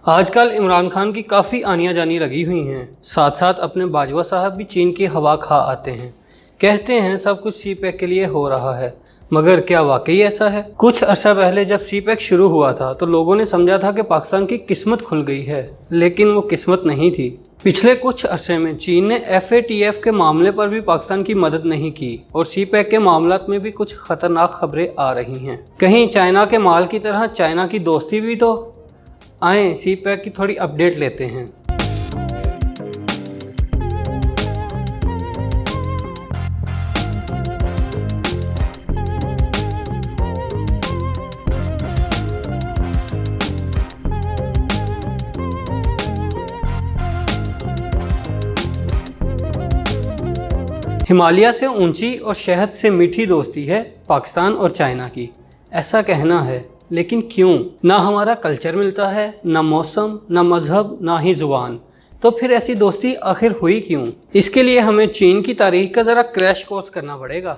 आजकल इमरान खान की काफ़ी आनियाँ जानी लगी हुई हैं। साथ साथ अपने बाजवा साहब भी चीन की हवा खा आते हैं। कहते हैं सब कुछ सी पैक के लिए हो रहा है, मगर क्या वाकई ऐसा है? कुछ अर्सा पहले जब सी पैक शुरू हुआ था तो लोगों ने समझा था कि पाकिस्तान की किस्मत खुल गई है, लेकिन वो किस्मत नहीं थी। पिछले कुछ अरसे में चीन ने FATF के मामले पर भी पाकिस्तान की मदद नहीं की और सी पैक के मामलात में भी कुछ खतरनाक खबरें आ रही हैं। कहीं चाइना के माल की तरह चाइना की दोस्ती भी तो। आए सी पैक की थोड़ी अपडेट लेते हैं। हिमालय से ऊंची और शहद से मीठी दोस्ती है पाकिस्तान और चाइना की, ऐसा कहना है। लेकिन क्यों? ना हमारा कल्चर मिलता है, ना मौसम, ना मजहब, ना ही जुबान। तो फिर ऐसी दोस्ती आखिर हुई क्यों? इसके लिए हमें चीन की तारीख का ज़रा क्रैश कोर्स करना पड़ेगा।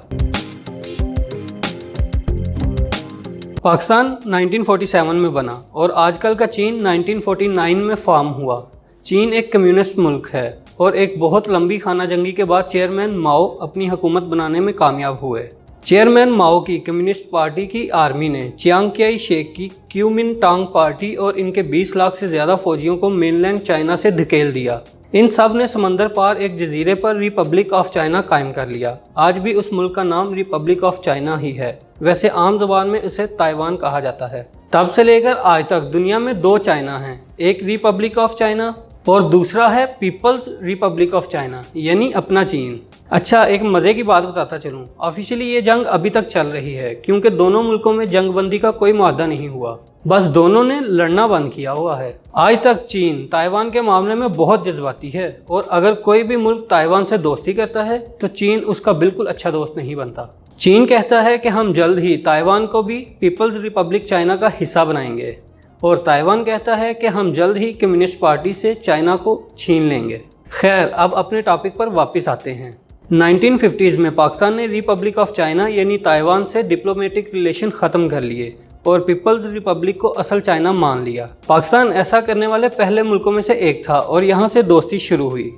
पाकिस्तान 1947 में बना और आजकल का चीन 1949 में फॉर्म हुआ। चीन एक कम्युनिस्ट मुल्क है और एक बहुत लंबी खाना जंगी के बाद चेयरमैन माओ अपनी हुकूमत बनाने में कामयाब हुए। चेयरमैन माओ की कम्युनिस्ट पार्टी की आर्मी ने चियांग काई शेक की क्यूमिनटांग पार्टी और इनके 20 लाख से ज़्यादा फौजियों को मेनलैंड चाइना से धकेल दिया। इन सब ने समंदर पार एक जजीरे पर रिपब्लिक ऑफ चाइना कायम कर लिया। आज भी उस मुल्क का नाम रिपब्लिक ऑफ चाइना ही है। वैसे आम जुबान में उसे ताइवान कहा जाता है। तब से लेकर आज तक दुनिया में 2 चाइना हैं, एक रिपब्लिक ऑफ चाइना और दूसरा है पीपल्स रिपब्लिक ऑफ चाइना, यानी अपना चीन। अच्छा, एक मज़े की बात बताता चलूँ, ऑफिशियली ये जंग अभी तक चल रही है क्योंकि दोनों मुल्कों में जंगबंदी का कोई मुआहदा नहीं हुआ, बस दोनों ने लड़ना बंद किया हुआ है। आज तक चीन ताइवान के मामले में बहुत जज्बाती है और अगर कोई भी मुल्क ताइवान से दोस्ती करता है तो चीन उसका बिल्कुल अच्छा दोस्त नहीं बनता। चीन कहता है कि हम जल्द ही ताइवान को भी पीपल्स रिपब्लिक चाइना का हिस्सा बनाएंगे और ताइवान कहता है कि हम जल्द ही कम्युनिस्ट पार्टी से चाइना को छीन लेंगे। खैर, अब अपने टॉपिक पर वापस आते हैं। 1950s में पाकिस्तान ने रिपब्लिक ऑफ चाइना यानी ताइवान से डिप्लोमेटिक रिलेशन ख़त्म कर लिए और पीपल्स रिपब्लिक को असल चाइना मान लिया। पाकिस्तान ऐसा करने वाले पहले मुल्कों में से एक था और यहाँ से दोस्ती शुरू हुई।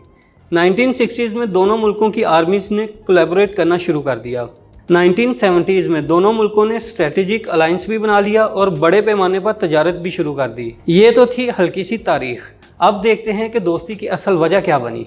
1960s में दोनों मुल्कों की आर्मीज़ ने कोलैबोरेट करना शुरू कर दिया। 1970s में दोनों मुल्कों ने स्ट्रेटेजिक अलायंस भी बना लिया और बड़े पैमाने पर तजारत भी शुरू कर दी। ये तो थी हल्की सी तारीख। अब देखते हैं कि दोस्ती की असल वजह क्या बनी।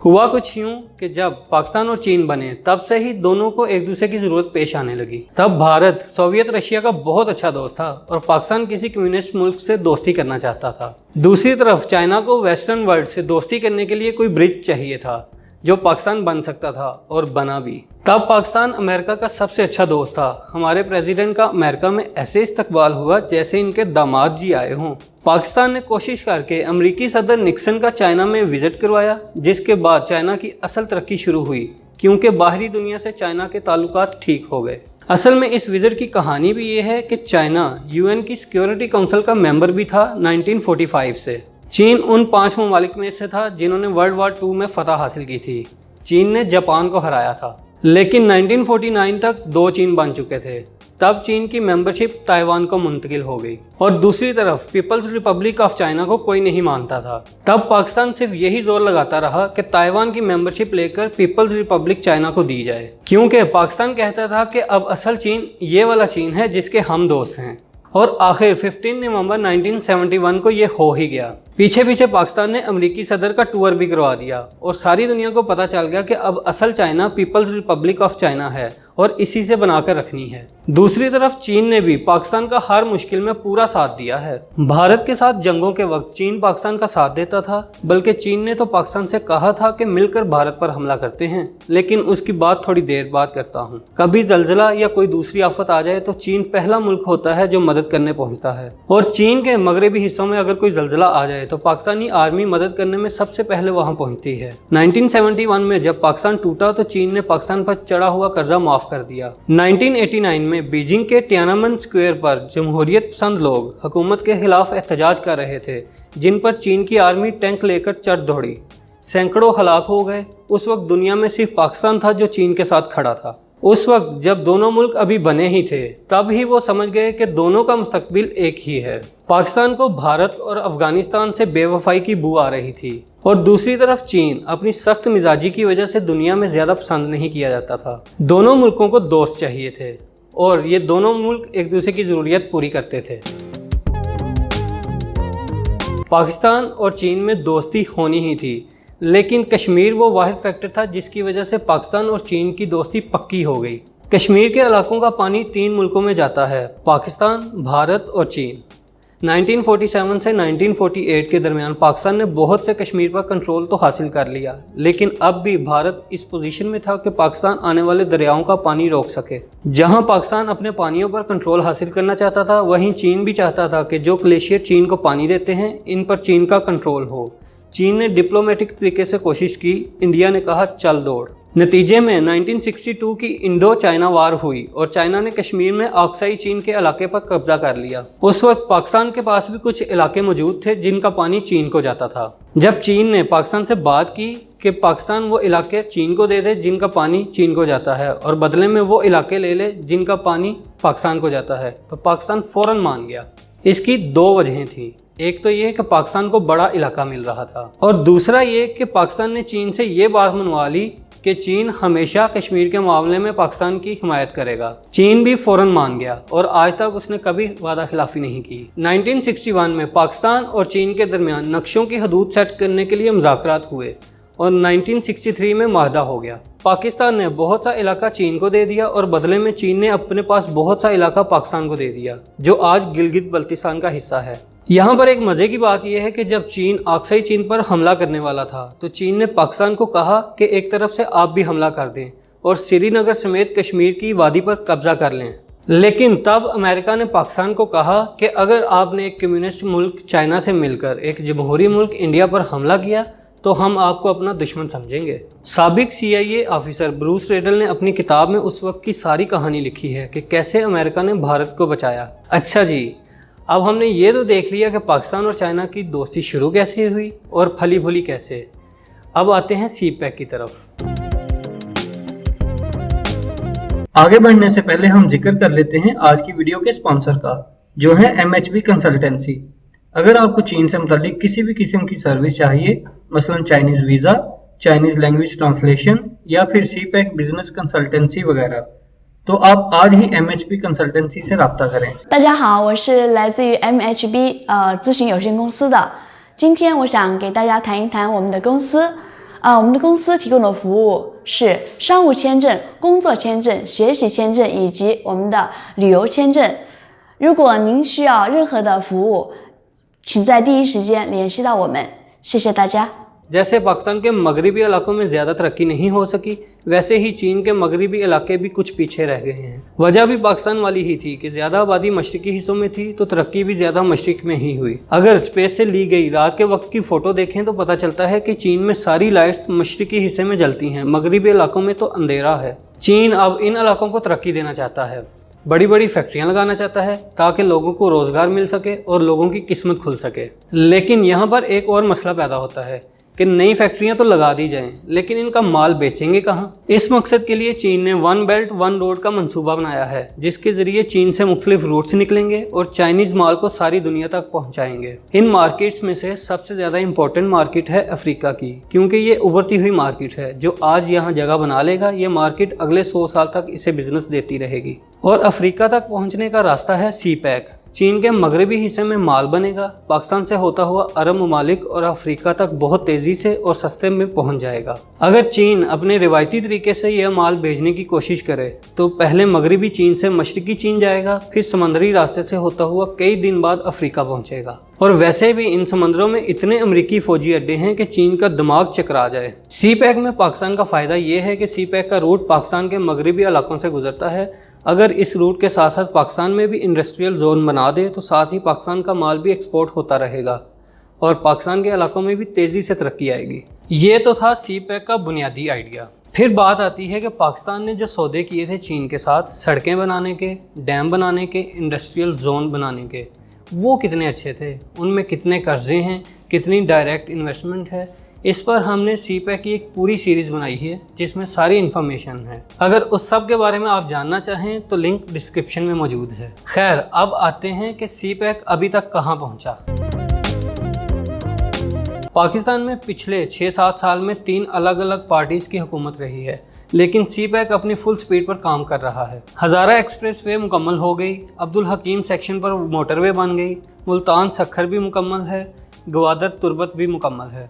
हुआ कुछ यूँ कि जब पाकिस्तान और चीन बने तब से ही दोनों को एक दूसरे की ज़रूरत पेश आने लगी। तब भारत सोवियत रशिया का बहुत अच्छा दोस्त था और पाकिस्तान किसी कम्युनिस्ट मुल्क से दोस्ती करना चाहता था। दूसरी तरफ चाइना को वेस्टर्न वर्ल्ड से दोस्ती करने के लिए कोई ब्रिज चाहिए था जो पाकिस्तान बन सकता था और बना भी। तब पाकिस्तान अमेरिका का सबसे अच्छा दोस्त था। हमारे प्रेसिडेंट का अमेरिका में ऐसे इस्तकबाल हुआ जैसे इनके दामाद जी आए हों। पाकिस्तान ने कोशिश करके अमेरिकी सदर निक्सन का चाइना में विजिट करवाया, जिसके बाद चाइना की असल तरक्की शुरू हुई क्योंकि बाहरी दुनिया से चाइना के ताल्लुकात ठीक हो गए। असल में इस विजिट की कहानी भी ये है कि चाइना UN की सिक्योरिटी काउंसिल का मेंबर भी था 1945 से। चीन उन 5 ममालिक में से था जिन्होंने वर्ल्ड वार 2 में फतह हासिल की थी। चीन ने जापान को हराया था, लेकिन 1949 तक 2 चीन बन चुके थे। तब चीन की मेंबरशिप ताइवान को मुंतकिल हो गई और दूसरी तरफ पीपल्स रिपब्लिक ऑफ चाइना को कोई नहीं मानता था। तब पाकिस्तान सिर्फ यही जोर लगाता रहा कि ताइवान की मेंबरशिप लेकर पीपल्स रिपब्लिक चाइना को दी जाए, क्योंकि पाकिस्तान कहता था कि अब असल चीन ये वाला चीन है जिसके हम दोस्त हैं। और आखिर 15 नवंबर 1971 को ये हो ही गया। पीछे पीछे पाकिस्तान ने अमेरिकी सदर का टूर भी करवा दिया और सारी दुनिया को पता चल गया कि अब असल China People's Republic of China है और इसी से बनाकर रखनी है। दूसरी तरफ चीन ने भी पाकिस्तान का हर मुश्किल में पूरा साथ दिया है। भारत के साथ जंगों के वक्त चीन पाकिस्तान का साथ देता था, बल्कि चीन ने तो पाकिस्तान से कहा था कि मिलकर भारत पर हमला करते हैं, लेकिन उसकी बात थोड़ी देर बाद करता हूँ। कभी जलजला या कोई दूसरी आफत आ जाए तो चीन पहला मुल्क होता है जो मदद करने पहुँचता है और चीन के मगरबी हिस्सों में अगर कोई जलजला आ जाए तो पाकिस्तानी आर्मी मदद करने में सबसे पहले वहां पहुंचती है। 1971 में जब पाकिस्तान टूटा तो चीन ने पाकिस्तान पर चढ़ा हुआ कर्जा माफ कर दिया। 1989 में बीजिंग के तियाननमेन स्क्वायर पर जमहूरियत पसंद लोग हुकूमत के खिलाफ एहतजाज कर रहे थे, जिन पर चीन की आर्मी टैंक लेकर चढ़ दौड़ी। सैकड़ों हलाक हो गए। उस वक्त दुनिया में सिर्फ पाकिस्तान था जो चीन के साथ खड़ा था। उस वक्त जब दोनों मुल्क अभी बने ही थे तब ही वो समझ गए कि दोनों का मुस्तकबिल एक ही है। पाकिस्तान को भारत और अफगानिस्तान से बेवफाई की बू आ रही थी और दूसरी तरफ चीन अपनी सख्त मिजाजी की वजह से दुनिया में ज़्यादा पसंद नहीं किया जाता था। दोनों मुल्कों को दोस्त चाहिए थे और ये दोनों मुल्क एक दूसरे की ज़रूरियत पूरी करते थे। पाकिस्तान और चीन में दोस्ती होनी ही थी, लेकिन कश्मीर वो वाहिद फैक्टर था जिसकी वजह से पाकिस्तान और चीन की दोस्ती पक्की हो गई। कश्मीर के इलाकों का पानी 3 मुल्कों में जाता है, पाकिस्तान, भारत और चीन। 1947 से 1948 के दरमियान पाकिस्तान ने बहुत से कश्मीर पर कंट्रोल तो हासिल कर लिया, लेकिन अब भी भारत इस पोजीशन में था कि पाकिस्तान आने वाले दरियाओं का पानी रोक सके। जहां पाकिस्तान अपने पानियों पर कंट्रोल हासिल करना चाहता था, वहीं चीन भी चाहता था कि जो ग्लेशियर चीन को पानी देते हैं इन पर चीन का कंट्रोल हो। चीन ने डिप्लोमेटिक तरीके से कोशिश की, इंडिया ने कहा चल दौड़। नतीजे में 1962 की इंडो चाइना वार हुई और चाइना ने कश्मीर में अक्साई चीन के इलाके पर कब्जा कर लिया। उस वक्त पाकिस्तान के पास भी कुछ इलाके मौजूद थे जिनका पानी चीन को जाता था। जब चीन ने पाकिस्तान से बात की कि पाकिस्तान वो इलाके चीन को दे दे जिनका पानी चीन को जाता है और बदले में वो इलाके ले ले जिनका पानी पाकिस्तान को जाता है, तो पाकिस्तान फ़ौरन मान गया। इसकी 2 वजहें थी। एक तो ये कि पाकिस्तान को बड़ा इलाका मिल रहा था और दूसरा ये कि पाकिस्तान ने चीन से ये बात मनवा ली कि चीन हमेशा कश्मीर के मामले में पाकिस्तान की हिमायत करेगा। चीन भी फ़ौरन मान गया और आज तक उसने कभी वादा खिलाफी नहीं की। 1961 में पाकिस्तान और चीन के दरमियान नक्शों की हदूद सेट करने के लिए मुज़ाकरात हुए और 1963 में माहदा हो गया। पाकिस्तान ने बहुत सा इलाका चीन को दे दिया और बदले में चीन ने अपने पास बहुत सा इलाका पाकिस्तान को दे दिया, जो आज गिलगित बल्तिस्तान का हिस्सा है। यहाँ पर एक मज़े की बात यह है कि जब चीन अक्साई चीन पर हमला करने वाला था तो चीन ने पाकिस्तान को कहा कि एक तरफ से आप भी हमला कर दें और श्रीनगर समेत कश्मीर की वादी पर कब्जा कर लें। लेकिन तब अमेरिका ने पाकिस्तान को कहा कि अगर आपने एक कम्युनिस्ट मुल्क चाइना से मिलकर एक जमहूरी मुल्क इंडिया पर हमला किया तो हम आपको अपना दुश्मन समझेंगे। साबिक CIA ऑफिसर ब्रूस रेडल ने अपनी किताब में उस वक्त की सारी कहानी लिखी है कि कैसे अमेरिका ने भारत को बचाया। अच्छा जी, अब हमने ये तो देख लिया कि पाकिस्तान और चाइना की दोस्ती शुरू कैसे हुई और फली फूली कैसे। अब आते हैं CPEC की तरफ। आगे बढ़ने से पहले हम जिक्र कर लेते हैं आज की वीडियो के स्पॉन्सर का, जो है MHB कंसल्टेंसी। अगर आपको चीन से मुतालिक किसी भी किस्म की सर्विस चाहिए, मसलन Chinese visa, Chinese language translation या फिर CPEC बिजनेस कंसल्टेंसी वगैरह, तो आप आज ही MHB कंसल्टेंसी से रब्ता करें। 大家好，我是来自于 MHB 咨询有限公司的。今天我想给大家谈一谈我们的公司。我们的公司提供的服务是商务签证、工作签证、学习签证以及我们的旅游签证。如果您需要任何的服务，请在第一时间联系到我们。谢谢大家。 जैसे पाकिस्तान के मगरबी इलाकों में ज़्यादा तरक्की नहीं हो सकी, वैसे ही चीन के मगरबी इलाके भी कुछ पीछे रह गए हैं। वजह भी पाकिस्तान वाली ही थी कि ज़्यादा आबादी मशरकी हिस्सों में थी तो तरक्की भी ज़्यादा मशरक में ही हुई। अगर स्पेस से ली गई रात के वक्त की फ़ोटो देखें तो पता चलता है कि चीन में सारी लाइट्स मशरकी हिस्से में जलती हैं, मगरबी इलाकों में तो अंधेरा है। चीन अब इन इलाकों को तरक्की देना चाहता है, बड़ी बड़ी फैक्ट्रियां लगाना चाहता है ताकि लोगों को रोज़गार मिल सके और लोगों की किस्मत खुल सके। लेकिन यहाँ पर एक और मसला पैदा होता है कि नई फैक्ट्रियां तो लगा दी जाएं, लेकिन इनका माल बेचेंगे कहाँ? इस मकसद के लिए चीन ने 1 बेल्ट 1 रोड का मंसूबा बनाया है, जिसके ज़रिए चीन से मुख्तलिफ रूट्स निकलेंगे और चाइनीज़ माल को सारी दुनिया तक पहुँचाएंगे। इन मार्केट्स में से सबसे ज़्यादा इंपॉर्टेंट मार्केट है अफ्रीका की, क्योंकि ये उभरती हुई मार्केट है। जो आज यहाँ जगह बना लेगा, ये मार्केट अगले 100 साल तक इसे बिजनेस देती रहेगी। और अफ्रीका तक पहुँचने का रास्ता है CPEC। चीन के मगरबी हिस्से में माल बनेगा, पाकिस्तान से होता हुआ अरब ममालिक और अफ्रीका तक बहुत तेज़ी से और सस्ते में पहुंच जाएगा। अगर चीन अपने रिवायती तरीके से यह माल भेजने की कोशिश करे तो पहले मगरबी चीन से मशरकी चीन जाएगा, फिर समंदरी रास्ते से होता हुआ कई दिन बाद अफ्रीका पहुंचेगा। और वैसे भी इन समंदरों में इतने अमरीकी फौजी अड्डे हैं कि चीन का दिमाग चकरा जाए। CPEC में पाकिस्तान का फ़ायदा ये है कि CPEC का रूट पाकिस्तान के मगरबी इलाकों से गुजरता है। अगर इस रूट के साथ साथ पाकिस्तान में भी इंडस्ट्रियल जोन बना दे तो साथ ही पाकिस्तान का माल भी एक्सपोर्ट होता रहेगा और पाकिस्तान के इलाकों में भी तेज़ी से तरक्की आएगी। ये तो था CPEC का बुनियादी आइडिया। फिर बात आती है कि पाकिस्तान ने जो सौदे किए थे चीन के साथ, सड़कें बनाने के, डैम बनाने के, इंडस्ट्रियल जोन बनाने के, वो कितने अच्छे थे, उनमें कितने कर्जे हैं, कितनी डायरेक्ट इन्वेस्टमेंट है, इस पर हमने CPEC की एक पूरी सीरीज बनाई है जिसमें सारी इन्फॉर्मेशन है। अगर उस सब के बारे में आप जानना चाहें तो लिंक डिस्क्रिप्शन में मौजूद है। खैर, अब आते हैं कि CPEC अभी तक कहां पहुंचा। पाकिस्तान में पिछले 6-7 साल में 3 अलग अलग पार्टीज की हुकूमत रही है, लेकिन CPEC अपनी फुल स्पीड पर काम कर रहा है। हज़ारा एक्सप्रेस वे मुकम्मल हो गई, अब्दुल हकीम सेक्शन पर मोटरवे बन गई, मुल्तान सखर भी मुकम्मल है, ग्वादर तुर्बत भी मुकम्मल है,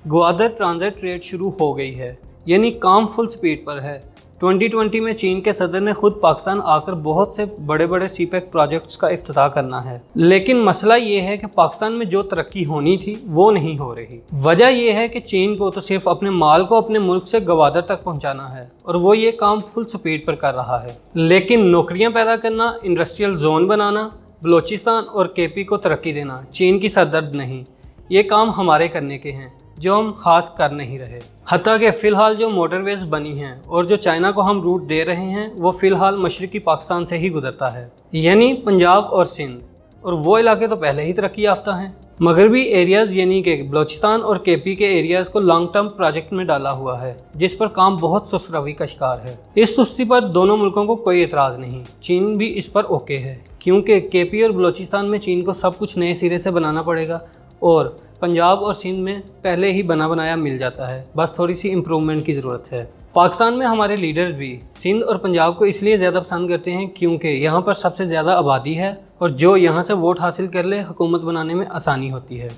ग्वादर ट्रांजिट ट्रेड शुरू हो गई है, यानी काम फुल स्पीड पर है। 2020 में चीन के सदर ने खुद पाकिस्तान आकर बहुत से बड़े बड़े CPEC प्रोजेक्ट्स का इफ्तिताह करना है, लेकिन मसला ये है कि पाकिस्तान में जो तरक्की होनी थी वो नहीं हो रही। वजह यह है कि चीन को तो सिर्फ अपने माल को अपने मुल्क से ग्वादर तक पहुंचाना है और वो ये काम फुल स्पीड पर कर रहा है, लेकिन नौकरियां पैदा करना, इंडस्ट्रियल जोन बनाना, बलोचिस्तान और KP को तरक्की देना चीन की सरदर्द नहीं। ये काम हमारे करने के हैं जो हम खास कर नहीं रहे। हत्ता कि फ़िलहाल जो मोटरवेज बनी हैं और जो चाइना को हम रूट दे रहे हैं वो फ़िलहाल मशरक़ी पाकिस्तान से ही गुजरता है, यानी पंजाब और सिंध, और वो इलाके तो पहले ही तरक्की याफ्ता हैं। मगरबी एरियाज़ यानी कि बलोचिस्तान और KP के एरियाज़ को लॉन्ग टर्म प्रोजेक्ट में डाला हुआ है, जिस पर काम बहुत सुस्त रवि का शिकार है। इस सुस्ती पर दोनों मुल्कों को कोई एतराज़ नहीं, चीन भी इस पर ओके है, क्योंकि KP और बलोचिस्तान में चीन को सब कुछ नए सिरे से बनाना पड़ेगा और पंजाब और सिंध में पहले ही बना बनाया मिल जाता है, बस थोड़ी सी इम्प्रूवमेंट की ज़रूरत है। पाकिस्तान में हमारे लीडर्स भी सिंध और पंजाब को इसलिए ज़्यादा पसंद करते हैं क्योंकि यहाँ पर सबसे ज़्यादा आबादी है और जो यहाँ से वोट हासिल कर ले हुकूमत बनाने में आसानी होती है।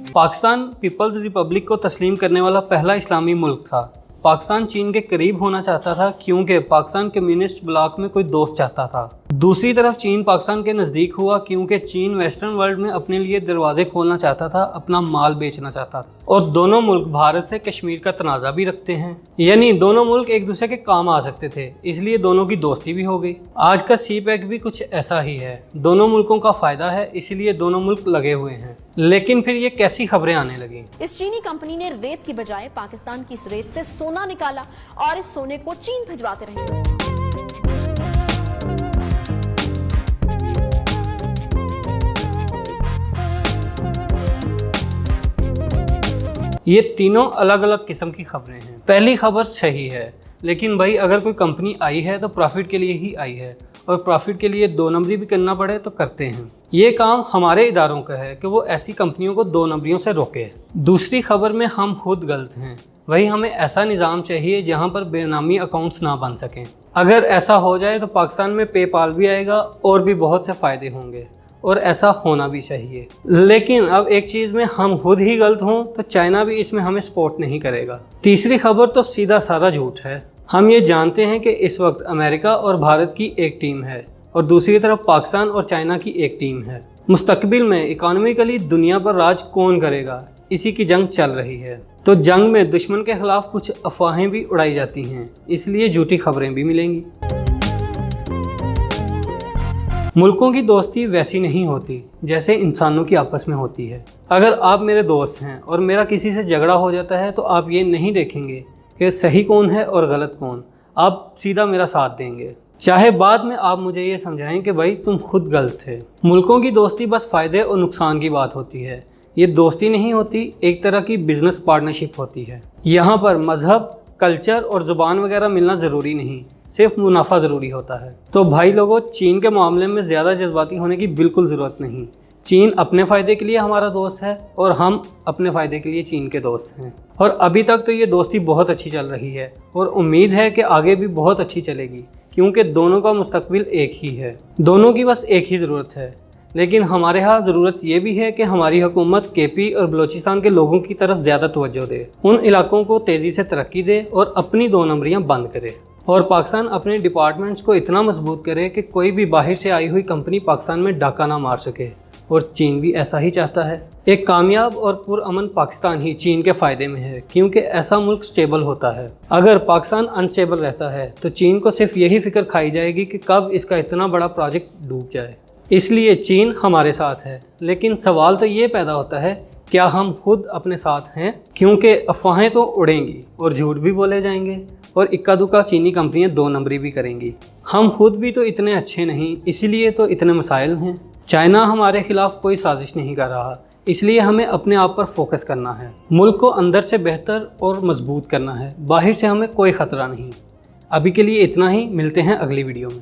पाकिस्तान पीपल्स रिपब्लिक को तस्लीम करने वाला पहला इस्लामी मुल्क था। पाकिस्तान चीन के करीब होना चाहता था क्योंकि पाकिस्तान कम्युनिस्ट ब्लॉक में कोई दोस्त चाहता था। दूसरी तरफ चीन पाकिस्तान के नज़दीक हुआ क्योंकि चीन वेस्टर्न वर्ल्ड में अपने लिए दरवाजे खोलना चाहता था, अपना माल बेचना चाहता था। और दोनों मुल्क भारत से कश्मीर का तनाज़ा भी रखते हैं, यानी दोनों मुल्क एक दूसरे के काम आ सकते थे, इसलिए दोनों की दोस्ती भी हो गई। आज का CPEC भी कुछ ऐसा ही है, दोनों मुल्कों का फ़ायदा है, इसलिए दोनों मुल्क लगे हुए हैं। लेकिन फिर ये कैसी खबरें आने लगी। इस चीनी कंपनी ने रेत की बजाय पाकिस्तान की इस रेत से सोना निकाला और इस सोने को चीन भिजवाते रहे। ये तीनों अलग अलग किस्म की खबरें हैं। पहली खबर सही है, लेकिन भाई अगर कोई कंपनी आई है तो प्रॉफिट के लिए ही आई है, और प्रॉफिट के लिए 2 नंबरी भी करना पड़े तो करते हैं। ये काम हमारे इदारों का है कि वो ऐसी कंपनियों को 2 नंबरियों से रोके। दूसरी खबर में हम खुद गलत हैं, वही हमें ऐसा निज़ाम चाहिए जहाँ पर बेनामी अकाउंट्स ना बन सकें। अगर ऐसा हो जाए तो पाकिस्तान में पेपाल भी आएगा और भी बहुत से फ़ायदे होंगे, और ऐसा होना भी चाहिए। लेकिन अब एक चीज़ में हम खुद ही गलत हों तो चाइना भी इसमें हमें सपोर्ट नहीं करेगा। तीसरी खबर तो सीधा साधा झूठ है। हम ये जानते हैं कि इस वक्त अमेरिका और भारत की एक टीम है और दूसरी तरफ पाकिस्तान और चाइना की एक टीम है। मुस्तकबिल में इकोनॉमिकली दुनिया पर राज कौन करेगा, इसी की जंग चल रही है। तो जंग में दुश्मन के खिलाफ कुछ अफवाहें भी उड़ाई जाती हैं, इसलिए झूठी खबरें भी मिलेंगी। मुल्कों की दोस्ती वैसी नहीं होती जैसे इंसानों की आपस में होती है। अगर आप मेरे दोस्त हैं और मेरा किसी से झगड़ा हो जाता है तो आप ये नहीं देखेंगे कि सही कौन है और गलत कौन, आप सीधा मेरा साथ देंगे, चाहे बाद में आप मुझे ये समझाएं कि भाई तुम खुद गलत थे। मुल्कों की दोस्ती बस फ़ायदे और नुकसान की बात होती है, ये दोस्ती नहीं होती, एक तरह की बिजनेस पार्टनरशिप होती है। यहाँ पर मज़हब, कल्चर और ज़ुबान वगैरह मिलना ज़रूरी नहीं, सिर्फ मुनाफा ज़रूरी होता है। तो भाई लोगों, चीन के मामले में ज़्यादा जज्बाती होने की बिल्कुल ज़रूरत नहीं। चीन अपने फ़ायदे के लिए हमारा दोस्त है और हम अपने फ़ायदे के लिए चीन के दोस्त हैं, और अभी तक तो ये दोस्ती बहुत अच्छी चल रही है और उम्मीद है कि आगे भी बहुत अच्छी चलेगी, क्योंकि दोनों का मुस्तकबिल एक ही है। दोनों की बस एक ही ज़रूरत है, लेकिन हमारे यहाँ ज़रूरत ये भी है कि हमारी हुकूमत KP और बलोचिस्तान के लोगों की तरफ ज़्यादा तवज्जो दे, उन इलाकों को तेज़ी से तरक्की दे और अपनी 2 नंबरियाँ बंद करे, और पाकिस्तान अपने डिपार्टमेंट्स को इतना मजबूत करे कि कोई भी बाहर से आई हुई कंपनी पाकिस्तान में डाका ना मार सके, और चीन भी ऐसा ही चाहता है। एक कामयाब और पुरअमन पाकिस्तान ही चीन के फ़ायदे में है, क्योंकि ऐसा मुल्क स्टेबल होता है। अगर पाकिस्तान अनस्टेबल रहता है तो चीन को सिर्फ यही फिक्र खाई जाएगी कि कब इसका इतना बड़ा प्रोजेक्ट डूब जाए। इसलिए चीन हमारे साथ है, लेकिन सवाल तो ये पैदा होता है, क्या हम खुद अपने साथ हैं? क्योंकि अफवाहें तो उड़ेंगी और झूठ भी बोले जाएंगे और इक्का दुक्का चीनी कंपनियां 2 नंबरी भी करेंगी। हम खुद भी तो इतने अच्छे नहीं, इसीलिए तो इतने मसाइल हैं। चाइना हमारे खिलाफ कोई साजिश नहीं कर रहा, इसलिए हमें अपने आप पर फोकस करना है। मुल्क को अंदर से बेहतर और मजबूत करना है। बाहर से हमें कोई ख़तरा नहीं। अभी के लिए इतना ही, मिलते हैं अगली वीडियो में।